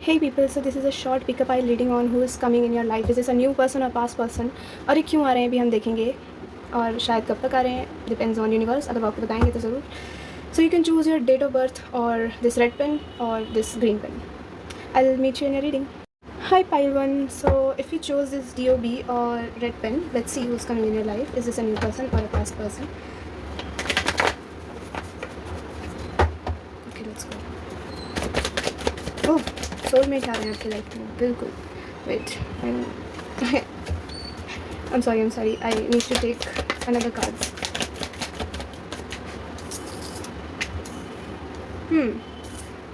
Hey people, so this is a short pickup I leading on who is coming in your life. Is this a new person or past person? और ये क्यों आ रहे हैं भी हम देखेंगे और शायद कब तक आ रहे हैं, डिपेंड्स ऑन यूनिवर्स. अगर आपको बताएंगे तो ज़रूर. So you can choose your date of birth or this red pen or this green pen. I'll meet you in your reading. Hi pile 1. So if you chose this DOB or red pen, let's see who's coming in your life. Is this a new person or a past person? Okay, let's go. Oh, soulmate आ रहे हैं आपकी life में, बिल्कुल. Wait, I'm sorry. I need to take another card.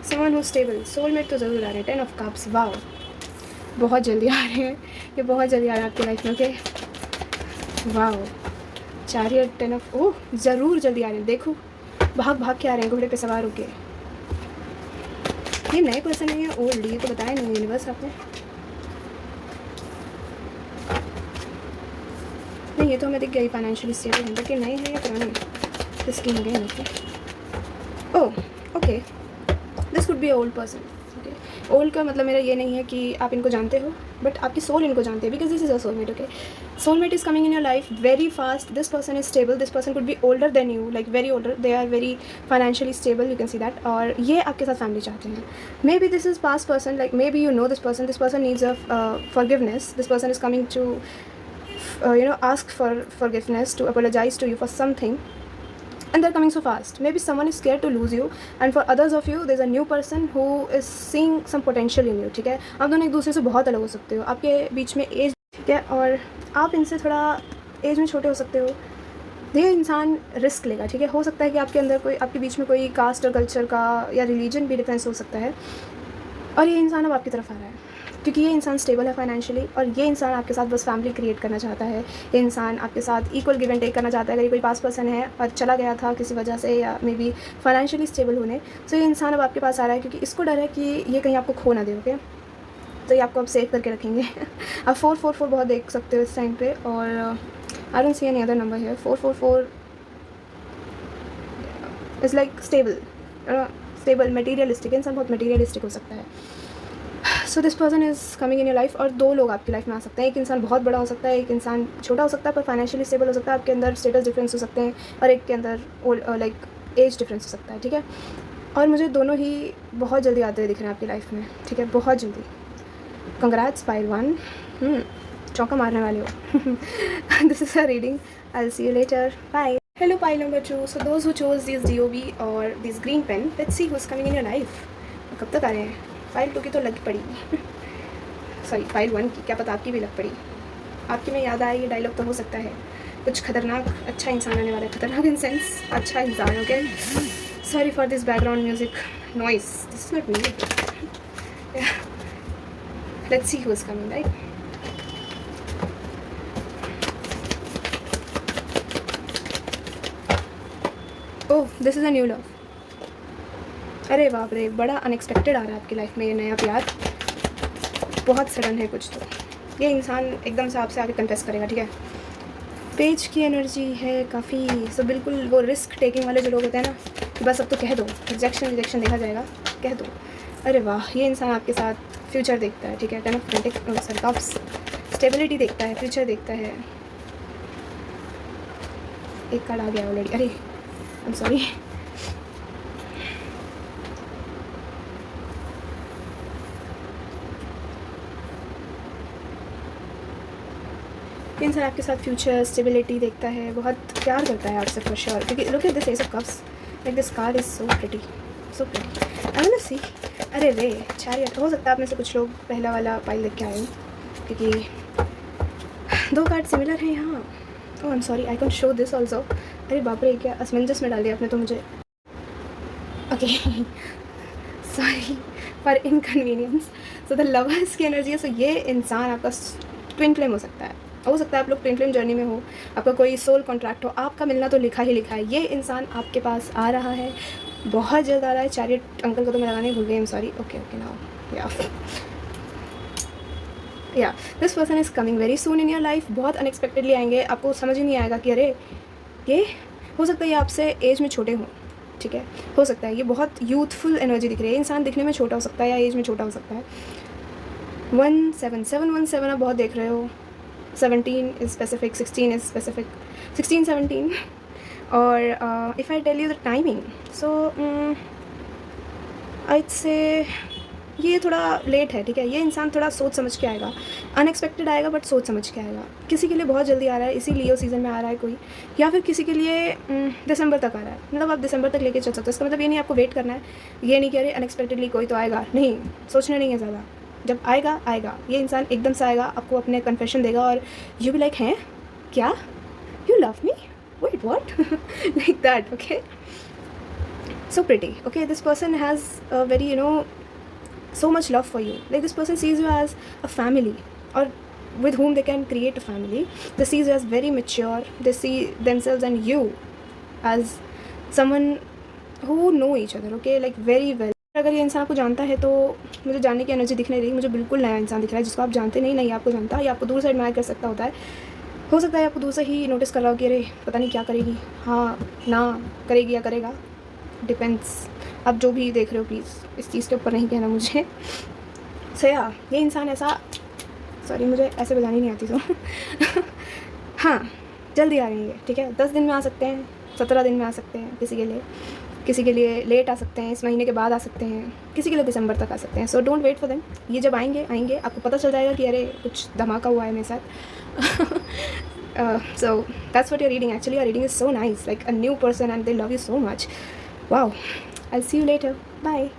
Someone who's stable. Soulmate तो ज़रूर आ रहे हैं. 10 of Cups. Wow. बहुत जल्दी आ रहे हैं. ये बहुत जल्दी आ रहे हैं आपकी लाइफ में. ओके. वाओ. Chariot. 10 of. ओह, ज़रूर जल्दी आ रहे हैं. देखो, भाग के आ रहे हैं घोड़े पे सवार होके. ये नए पर्सन है या ओल्ड? ये तो बताया नहीं यूनिवर्स आपने. नहीं, ये तो हमें दिख गई फाइनेंशियली स्टेबल है, बट ये नए हैं या पुराने? इसकी हो गई मुझे. Oh, okay. This could be old person. Okay, old का मतलब मेरा ये नहीं है कि आप इनको जानते हो, बट आपकी सोल इनको जानती है, because this is a soulmate. Okay, soulmate is coming in your life very fast. This person is stable. This person could be older than you, like very older. They are very financially stable, you can see that. और ये आपके साथ family चाहते हैं. Maybe this is past person, like maybe you know this person. This person needs a forgiveness. This person is coming to ask for forgiveness, to apologize to you for something, and they're coming so fast. Maybe someone is scared to lose you, and for others of you there's a new person who is seeing some potential in you. ठीक है, आप दोनों एक दूसरे से बहुत अलग हो सकते हो. आपके बीच में एज, ठीक है, और आप इनसे थोड़ा एज में छोटे हो सकते हो. ये इंसान रिस्क लेगा. ठीक है, हो सकता है कि आपके अंदर कोई, आपके बीच में कोई कास्ट और कल्चर का या रिलीजन भी डिफरेंस हो सकता है, और ये इंसान अब आपकी तरफ आ रहा है क्योंकि ये इंसान स्टेबल है फाइनेंशियली, और ये इंसान आपके साथ बस फैमिली क्रिएट करना चाहता है. ये इंसान आपके साथ इक्वल गिव एंड टेक करना चाहता है. अगर ये कोई पास पर्सन है और चला गया था किसी वजह से या मे बी फाइनेंशियली स्टेबल होने, तो ये इंसान अब आपके पास आ रहा है क्योंकि इसको डर है कि ये कहीं आपको खो ना दे. ओके, तो ये आपको अब सेव करके रखेंगे. आप 444 बहुत देख सकते हो इस टाइम पे, और I don't see any other number है. 444 इज़ लाइक स्टेबल मटेरियलिस्टिक. इंसान बहुत मटेरियलिस्टिक हो सकता है. So this person is coming in your life, और दो लोग आपकी लाइफ में आ सकते हैं. एक इंसान बहुत बड़ा हो सकता है, एक इंसान छोटा हो सकता है, पर फाइनेंशियली स्टेबल हो सकता है. आपके अंदर स्टेटस डिफरेंस हो सकते हैं, और एक के अंदर लाइक एज डिफरेंस हो सकता है. ठीक है, और मुझे दोनों ही बहुत जल्दी आते हुए दिख रहे हैं आपकी लाइफ में. ठीक है, बहुत जल्दी. Congrats pile 1. चौका मारने वाले हो. This is a reading. I'll see you later. Bye. Hello pile number 2. So those who chose this DOB or this green pen, let's see who's coming in your life. कब तक आ रहे हैं? File 2 की तो लग पड़ी. सॉरी, फाइल 1 की, क्या पता आपकी भी लग पड़ी. आपकी में याद आया ये डायलॉग तो हो सकता है. कुछ खतरनाक अच्छा इंसान आने वाला है. खतरनाक इन सेंस अच्छा इंसान. Okay, sorry for this background music noise. This is not me. Let's see who's coming, right? Oh, this is a new love. अरे बाप रे, बड़ा अनएक्सपेक्टेड आ रहा है आपकी लाइफ में ये नया प्यार. बहुत सडन है कुछ तो. ये इंसान एकदम से आपसे आके कन्फेस करेगा. ठीक है, पेज की एनर्जी है काफ़ी. सो बिल्कुल वो रिस्क टेकिंग वाले जो लोग होते हैं ना, कि बस अब तो कह दो, रिजेक्शन देखा जाएगा, कह दो. अरे वाह, ये इंसान आपके साथ फ्यूचर देखता है. ठीक है, 10 ऑफ कप्स. स्टेबिलिटी देखता है, फ्यूचर देखता है. एक कार्ड आ गया ऑलरेडी. अरे आई एम सॉरी. इंसान आपके साथ फ्यूचर स्टेबिलिटी देखता है, बहुत प्यार करता है आपसे फॉर श्योर. क्योंकि look at this ace of cups, like this card is so pretty. I want to see. अरे रे, चैरियट. हो सकता है आप में से कुछ लोग पहला वाला पाइल देख के आए हो, क्योंकि 2 कार्ड सिमिलर हैं यहाँ. Oh I am sorry, I can show this also. अरे बाप रे, क्या असमंजस में डाल दिया आपने तो मुझे. Okay, sorry for inconvenience. So the lovers की एनर्जी है. सो ये इंसान आपका ट्विन फ्लेम हो सकता है. आप लोग ट्विन फ्लेम जर्नी में हो, आपका कोई सोल कॉन्ट्रैक्ट हो, आपका मिलना तो लिखा ही लिखा है. ये इंसान आपके पास आ रहा है, बहुत जल्द आ रहा है. चैरियट अंकल को तो मैं लगाने भूल गई. I am sorry. Okay now yeah this person is coming very soon in your life. बहुत अनएक्सपेक्टेडली आएंगे. आपको समझ ही नहीं आएगा कि अरे ये हो सकता है ये आपसे एज में छोटे हों, ठीक है, हो सकता है ये बहुत यूथफुल एनर्जी दिख रही है। इंसान दिखने में छोटा हो सकता है या एज में छोटा हो सकता है। 717 आप बहुत देख रहे हो। 17 इज़ स्पेसिफिक, 16 इज़ स्पेसिफिक, 16 17। और if I tell you the timing, so I say ये थोड़ा लेट है, ठीक है। ये इंसान थोड़ा सोच समझ के आएगा, अनएक्सपेक्टेड आएगा बट सोच समझ के आएगा। किसी के लिए बहुत जल्दी आ रहा है, इसी लियो सीज़न में आ रहा है कोई, या फिर किसी के लिए दिसंबर तक आ रहा है। मतलब आप दिसंबर तक लेके चल सकते हो। इसका मतलब ये नहीं आपको वेट करना है, ये नहीं कि अरे अनएक्सपेक्टेडली कोई तो आएगा, नहीं, सोचना नहीं है ज़्यादा। जब आएगा आएगा, ये इंसान एकदम से आएगा, आपको अपने कन्फेशन देगा और यू बी लाइक, हैं क्या, you love me, wait what, like that, okay. So pretty, okay. This person has a very, so much love for you. Like this person sees you as a family, or with whom they can create a family. They see you as very mature. They see themselves and you as someone who know each other, okay, like very well. अगर ये इंसान आपको जानता है तो मुझे जानने की एनर्जी दिख नहीं रही, मुझे बिल्कुल नया इंसान दिख रहा है जिसको आप जानते नहीं आपको जानता, या आपको दूर से एडमायर कर सकता होता है। हो सकता है आपको दूर से ही नोटिस कर रहा हो कि अरे पता नहीं क्या करेगी, हाँ ना करेगी या करेगा, डिपेंड्स। आप जो भी देख रहे हो प्लीज़ इस चीज़ के ऊपर नहीं कहना मुझे। सो या ये इंसान ऐसा, सॉरी मुझे ऐसे बजानी नहीं आती तो हाँ जल्दी आ रही है, ठीक है। 10 दिन में आ सकते हैं, 17 दिन में आ सकते हैं, किसी के लिए लेट आ सकते हैं, इस महीने के बाद आ सकते हैं, किसी के लिए दिसंबर तक आ सकते हैं। So don't wait for them. ये जब आएंगे आपको पता चल जाएगा कि अरे कुछ धमाका हुआ है मेरे साथ। So that's what you're reading. Actually your reading is so nice, like a new person and they love you so much. Wow, I'll see you later. Bye.